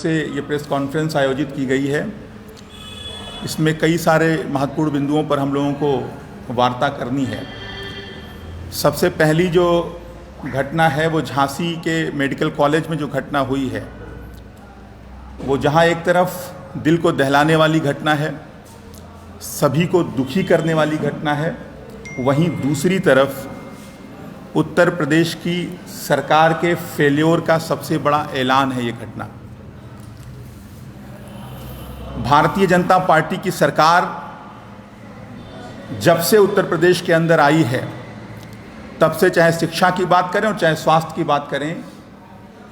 से ये press conference आयोजित की गई है। इसमें कई सारे महत्वपूर्ण बिंदुओं पर हम लोगों को वार्ता करनी है। सबसे पहली जो घटना है वो झांसी के मेडिकल कॉलेज में जो घटना हुई है, वो जहां एक तरफ दिल को दहलाने वाली घटना है, सभी को दुखी करने वाली घटना है, वहीं दूसरी तरफ उत्तर प्रदेश की सरकार के फेल्योर का सबसे बड़ा ऐलान है ये घटना। भारतीय जनता पार्टी की सरकार जब से उत्तर प्रदेश के अंदर आई है, तब से चाहे शिक्षा की बात करें और चाहे स्वास्थ्य की बात करें,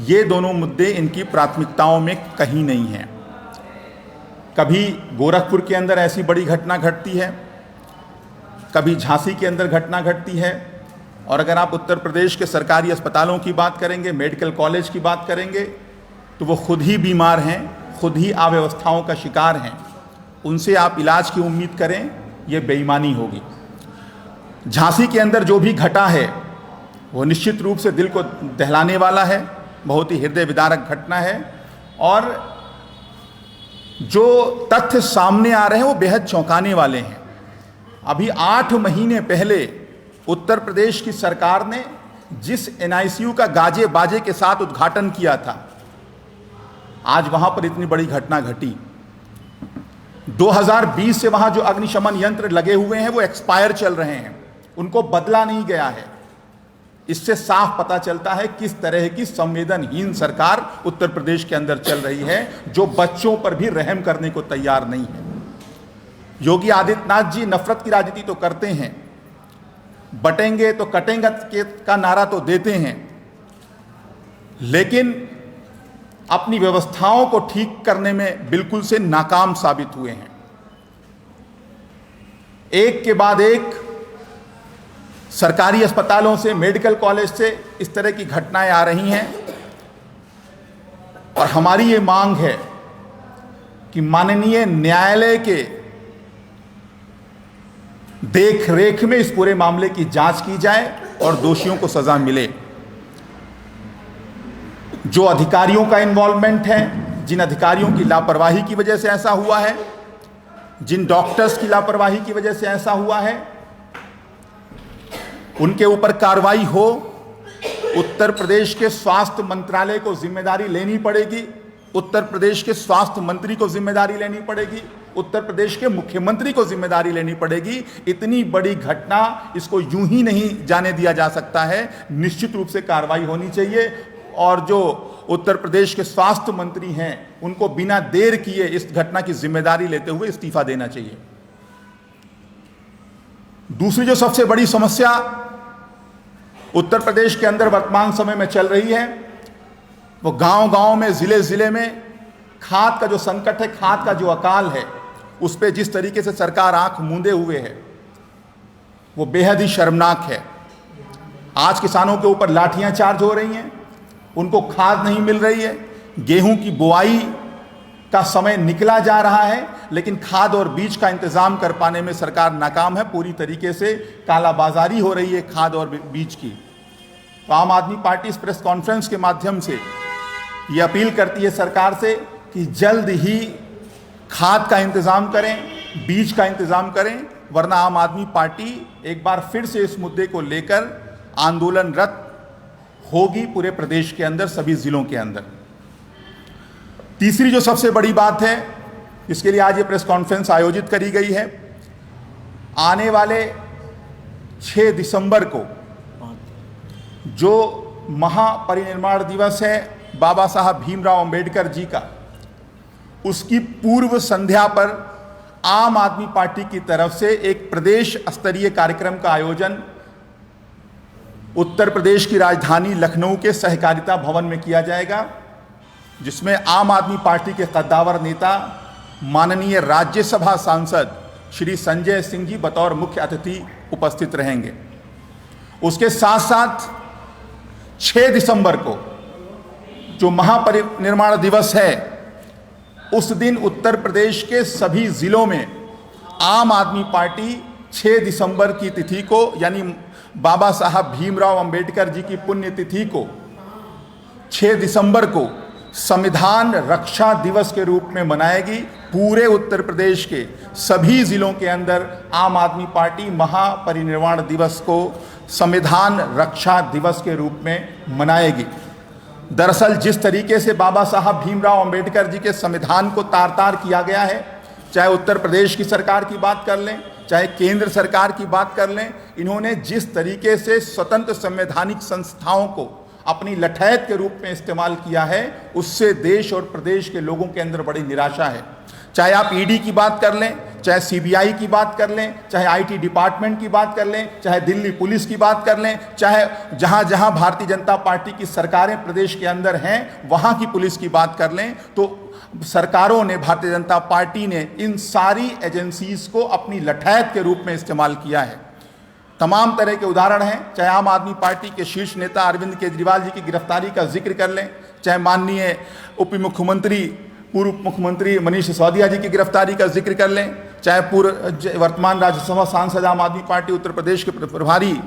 ये दोनों मुद्दे इनकी प्राथमिकताओं में कहीं नहीं हैं। कभी गोरखपुर के अंदर ऐसी बड़ी घटना घटती है, कभी झांसी के अंदर घटना घटती है, और अगर आप उत्तर प्रदेश के सरकारी अस्पतालों की बात करेंगे, मेडिकल कॉलेज की बात करेंगे, तो वो खुद ही बीमार हैं, खुद ही अव्यवस्थाओं का शिकार हैं। उनसे आप इलाज की उम्मीद करें, ये बेईमानी होगी। झांसी के अंदर जो भी घटा है वो निश्चित रूप से दिल को दहलाने वाला है, बहुत ही हृदय विदारक घटना है, और जो तथ्य सामने आ रहे हैं वो बेहद चौंकाने वाले हैं। अभी 8 महीने पहले उत्तर प्रदेश की सरकार ने जिस NICU का गाजे बाजे के साथ उद्घाटन किया था, आज वहां पर इतनी बड़ी घटना घटी। 2020 से वहां जो अग्निशमन यंत्र लगे हुए हैं वो एक्सपायर चल रहे हैं, उनको बदला नहीं गया है। इससे साफ पता चलता है किस तरह की संवेदनहीन सरकार उत्तर प्रदेश के अंदर चल रही है, जो बच्चों पर भी रहम करने को तैयार नहीं है। योगी आदित्यनाथ जी नफरत की राजनीति तो करते हैं, बटेंगे तो कटेंगे का नारा तो देते हैं, लेकिन अपनी व्यवस्थाओं को ठीक करने में बिल्कुल से नाकाम साबित हुए हैं। एक के बाद एक सरकारी अस्पतालों से, मेडिकल कॉलेज से इस तरह की घटनाएं आ रही हैं, और हमारी ये मांग है कि माननीय न्यायालय के देख रेख में इस पूरे मामले की जांच की जाए और दोषियों को सजा मिले। जो अधिकारियों का इन्वॉल्वमेंट है, जिन अधिकारियों की लापरवाही की वजह से ऐसा हुआ है, जिन डॉक्टर्स की लापरवाही की वजह से ऐसा हुआ है, उनके ऊपर कार्रवाई हो। उत्तर प्रदेश के स्वास्थ्य मंत्रालय को जिम्मेदारी लेनी पड़ेगी, उत्तर प्रदेश के स्वास्थ्य मंत्री को जिम्मेदारी लेनी पड़ेगी, उत्तर प्रदेश के मुख्यमंत्री को जिम्मेदारी लेनी पड़ेगी। इतनी बड़ी घटना, इसको यूं ही नहीं जाने दिया जा सकता है, निश्चित रूप से कार्रवाई होनी चाहिए। और जो उत्तर प्रदेश के स्वास्थ्य मंत्री हैं, उनको बिना देर किए इस घटना की जिम्मेदारी लेते हुए इस्तीफा देना चाहिए। दूसरी जो सबसे बड़ी समस्या उत्तर प्रदेश के अंदर वर्तमान समय में चल रही है, वो गांव-गांव में, जिले-जिले में खाद का जो संकट है, खाद का जो अकाल है, उस पर जिस तरीके से सरकार आंख मूंदे हुए है, वो बेहद ही शर्मनाक है। आज किसानों के ऊपर लाठियां चार्ज हो रही हैं, उनको खाद नहीं मिल रही है, गेहूं की बुआई का समय निकला जा रहा है, लेकिन खाद और बीज का इंतजाम कर पाने में सरकार नाकाम है। पूरी तरीके से कालाबाजारी हो रही है खाद और बीज की। तो आम आदमी पार्टी इस प्रेस कॉन्फ्रेंस के माध्यम से ये अपील करती है सरकार से कि जल्द ही खाद का इंतजाम करें, बीज का इंतजाम करें, वरना आम आदमी पार्टी एक बार फिर से इस मुद्दे को लेकर आंदोलनरत होगी पूरे प्रदेश के अंदर, सभी जिलों के अंदर। तीसरी जो सबसे बड़ी बात है, इसके लिए आज ये प्रेस कॉन्फ्रेंस आयोजित करी गई है, आने वाले 6 दिसंबर को जो महापरिनिर्वाण दिवस है बाबा साहब भीमराव अंबेडकर जी का, उसकी पूर्व संध्या पर आम आदमी पार्टी की तरफ से एक प्रदेश स्तरीय कार्यक्रम का आयोजन उत्तर प्रदेश की राजधानी लखनऊ के सहकारिता भवन में किया जाएगा, जिसमें आम आदमी पार्टी के कद्दावर नेता माननीय राज्यसभा सांसद श्री संजय सिंह जी बतौर मुख्य अतिथि उपस्थित रहेंगे। उसके साथ साथ 6 दिसंबर को जो महापरिनिर्वाण दिवस है, उस दिन उत्तर प्रदेश के सभी जिलों में आम आदमी पार्टी 6 दिसंबर की तिथि को, यानी बाबा साहब भीमराव अंबेडकर जी की पुण्यतिथि को 6 दिसंबर को संविधान रक्षा दिवस के रूप में मनाएगी। पूरे उत्तर प्रदेश के सभी जिलों के अंदर आम आदमी पार्टी महापरिनिर्वाण दिवस को संविधान रक्षा दिवस के रूप में मनाएगी। दरअसल जिस तरीके से बाबा साहब भीमराव अंबेडकर जी के संविधान को तार तार किया गया है, चाहे उत्तर प्रदेश की सरकार की बात कर लें, चाहे केंद्र सरकार की बात कर लें, इन्होंने जिस तरीके से स्वतंत्र संवैधानिक संस्थाओं को अपनी लठैत के रूप में इस्तेमाल किया है, उससे देश और प्रदेश के लोगों के अंदर बड़ी निराशा है। चाहे आप ईडी की बात कर लें, चाहे सीबीआई की बात कर लें, चाहे आईटी डिपार्टमेंट की बात कर लें, चाहे दिल्ली पुलिस की बात कर लें, चाहे जहां जहां भारतीय जनता पार्टी की सरकारें प्रदेश के अंदर हैं वहां की पुलिस की बात कर लें, तो सरकारों ने, भारतीय जनता पार्टी ने इन सारी एजेंसीज को अपनी लठैत के रूप में इस्तेमाल किया है। तमाम तरह के उदाहरण हैं, चाहे आम आदमी पार्टी के शीर्ष नेता अरविंद केजरीवाल जी की गिरफ्तारी का जिक्र कर लें, चाहे माननीय उप मुख्यमंत्री, पूर्व मुख्यमंत्री मनीष सिसोदिया जी की गिरफ्तारी का जिक्र कर लें, चाहे वर्तमान राज्यसभा सांसद आम आदमी पार्टी उत्तर प्रदेश के प्रभारी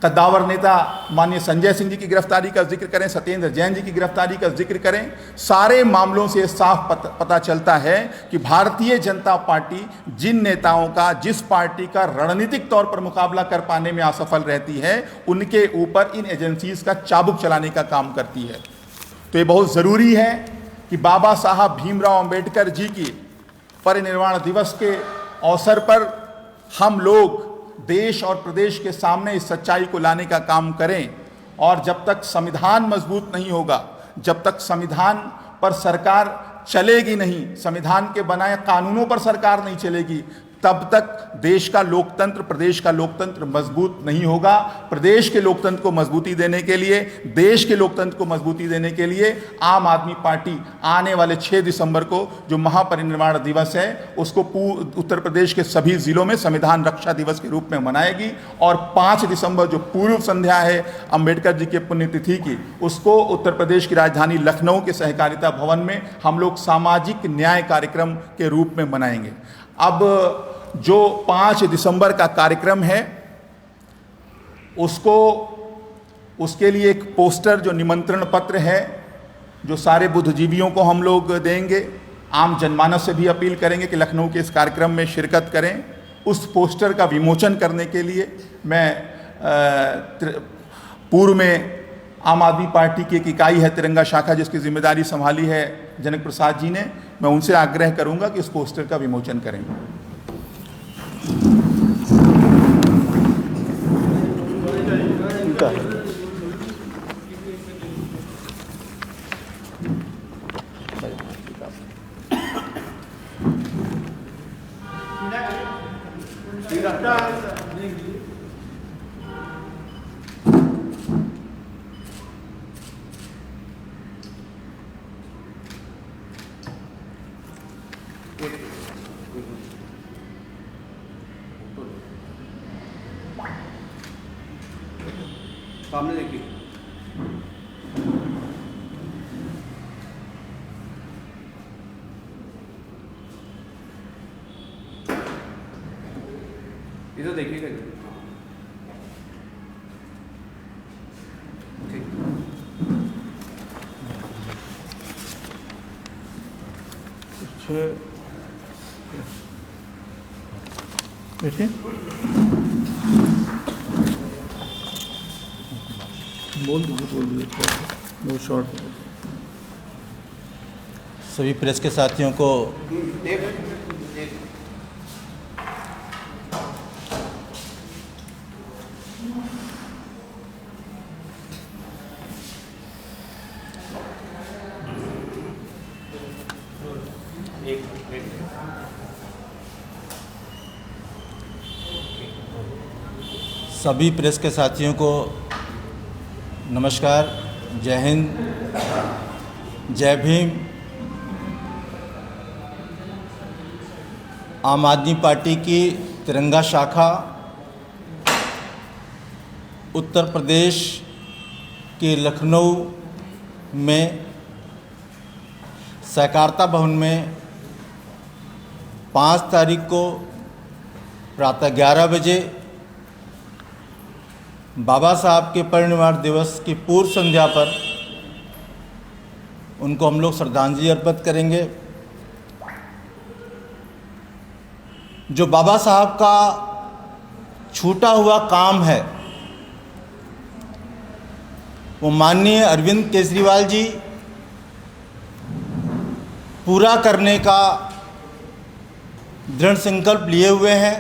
कद्दावर नेता माननीय संजय सिंह जी की गिरफ्तारी का जिक्र करें, सत्येंद्र जैन जी की गिरफ्तारी का जिक्र करें। सारे मामलों से साफ पता चलता है कि भारतीय जनता पार्टी जिन नेताओं का, जिस पार्टी का रणनीतिक तौर पर मुकाबला कर पाने में असफल रहती है, उनके ऊपर इन एजेंसीज का चाबुक चलाने का काम करती है। तो ये बहुत ज़रूरी है कि बाबा साहब भीमराव अंबेडकर जी की परिनिर्वाण दिवस के अवसर पर हम लोग देश और प्रदेश के सामने इस सच्चाई को लाने का काम करें। और जब तक संविधान मजबूत नहीं होगा, जब तक संविधान पर सरकार चलेगी नहीं, संविधान के बनाए कानूनों पर सरकार नहीं चलेगी, तब तक देश का लोकतंत्र, प्रदेश का लोकतंत्र मजबूत नहीं होगा। प्रदेश के लोकतंत्र को मजबूती देने के लिए, देश के लोकतंत्र को मजबूती देने के लिए आम आदमी पार्टी आने वाले 6 दिसंबर को जो महापरिनिर्वाण दिवस है उसको उत्तर प्रदेश के सभी जिलों में संविधान रक्षा दिवस के रूप में मनाएगी। और 5 दिसंबर जो पूर्व संध्या है अंबेडकर जी की पुण्यतिथि की, उसको उत्तर प्रदेश की राजधानी लखनऊ के सहकारिता भवन में हम लोग सामाजिक न्याय कार्यक्रम के रूप में मनाएंगे। अब जो 5 दिसंबर का कार्यक्रम है उसके लिए एक पोस्टर, जो निमंत्रण पत्र है, जो सारे बुद्धिजीवियों को हम लोग देंगे। आम जनमानस से भी अपील करेंगे कि लखनऊ के इस कार्यक्रम में शिरकत करें। उस पोस्टर का विमोचन करने के लिए मैं पूर्व में आम आदमी पार्टी की एक इकाई है तिरंगा शाखा, जिसकी जिम्मेदारी संभाली है जनक प्रसाद जी ने, मैं उनसे आग्रह करूंगा कि इस पोस्टर का विमोचन करें। सामने देखिए। इधर देखिएगा। ठीक। बैठिए। बोल दीजिए बहुत शॉर्ट। सभी प्रेस के साथियों को सभी प्रेस के साथियों को नमस्कार, जय हिंद, जय भीम। आम आदमी पार्टी की तिरंगा शाखा उत्तर प्रदेश के लखनऊ में सहकारिता भवन में 5 तारीख को प्रातः 11 बजे बाबा साहब के परिनिर्वाण दिवस की पूर्व संध्या पर उनको हम लोग श्रद्धांजलि अर्पित करेंगे। जो बाबा साहब का छूटा हुआ काम है वो माननीय अरविंद केजरीवाल जी पूरा करने का दृढ़ संकल्प लिए हुए हैं।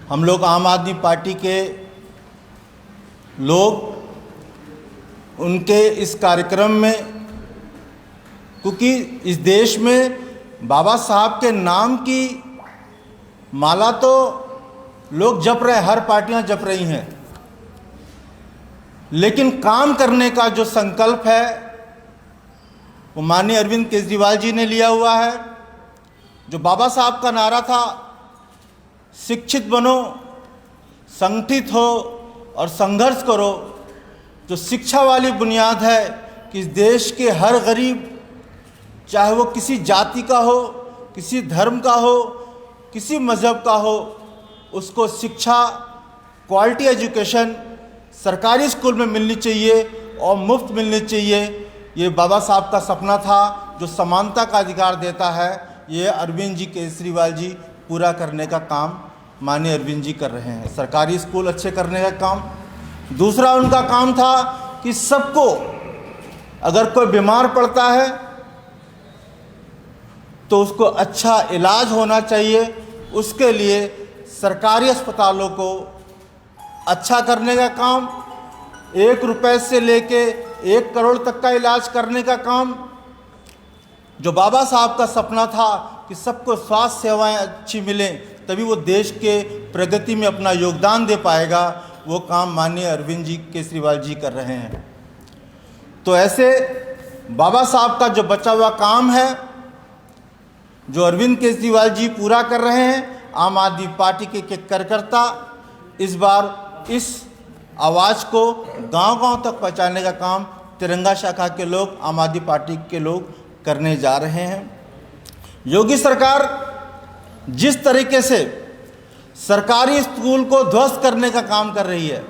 हम लोग आम आदमी पार्टी के लोग उनके इस कार्यक्रम में, क्योंकि इस देश में बाबा साहब के नाम की माला तो लोग जप रहे, हर पार्टियां जप रही हैं, लेकिन काम करने का जो संकल्प है वो माननीय अरविंद केजरीवाल जी ने लिया हुआ है। जो बाबा साहब का नारा था, शिक्षित बनो, संगठित हो और संघर्ष करो, जो शिक्षा वाली बुनियाद है कि इस देश के हर गरीब, चाहे वो किसी जाति का हो, किसी धर्म का हो, किसी मज़हब का हो, उसको शिक्षा, क्वालिटी एजुकेशन सरकारी स्कूल में मिलनी चाहिए और मुफ्त मिलनी चाहिए। ये बाबा साहब का सपना था जो समानता का अधिकार देता है। ये अरविंद जी केजरीवाल जी पूरा करने का काम माननीय अरविंद जी कर रहे हैं। सरकारी स्कूल अच्छे करने का काम। दूसरा उनका काम था कि सबको, अगर कोई बीमार पड़ता है तो उसको अच्छा इलाज होना चाहिए, उसके लिए सरकारी अस्पतालों को अच्छा करने का काम, 1 रुपए से लेके 1 करोड़ तक का इलाज करने का काम। जो बाबा साहब का सपना था कि सबको स्वास्थ्य सेवाएं अच्छी मिलें, तभी वो देश के प्रगति में अपना योगदान दे पाएगा, वो काम माननीय अरविंद जी केजरीवाल जी कर रहे हैं। तो ऐसे बाबा साहब का जो बचा हुआ काम है, जो अरविंद केजरीवाल जी पूरा कर रहे हैं, आम आदमी पार्टी के कार्यकर्ता इस बार इस आवाज़ को गांव-गांव तक पहुंचाने का काम तिरंगा शाखा के लोग, आम आदमी पार्टी के लोग करने जा रहे हैं। योगी सरकार जिस तरीके से सरकारी स्कूल को ध्वस्त करने का काम कर रही है,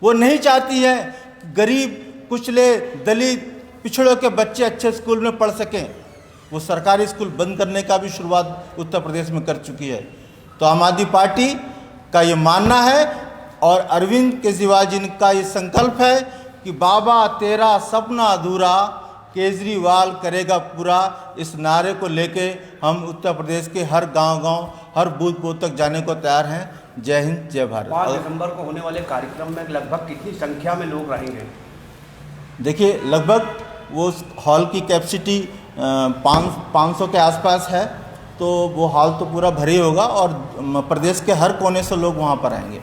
वो नहीं चाहती है कि गरीब, कुचले, दलित, पिछड़ों के बच्चे अच्छे स्कूल में पढ़ सकें। वो सरकारी स्कूल बंद करने का भी शुरुआत उत्तर प्रदेश में कर चुकी है। तो आम आदमी पार्टी का ये मानना है और अरविंद केजरीवाल जी का ये संकल्प है कि बाबा तेरा सपना अधूरा, केजरीवाल करेगा पूरा। इस नारे को लेके हम उत्तर प्रदेश के हर गांव-गांव, हर बूथ-बूथ तक जाने को तैयार हैं। जय हिंद, जय भारत। 5 दिसंबर को होने वाले कार्यक्रम में लगभग कितनी संख्या में लोग रहेंगे? देखिए, लगभग वो हॉल की कैपेसिटी 500 के आसपास है, तो वो हॉल तो पूरा भरी होगा और प्रदेश के हर कोने से लोग वहाँ पर आएंगे।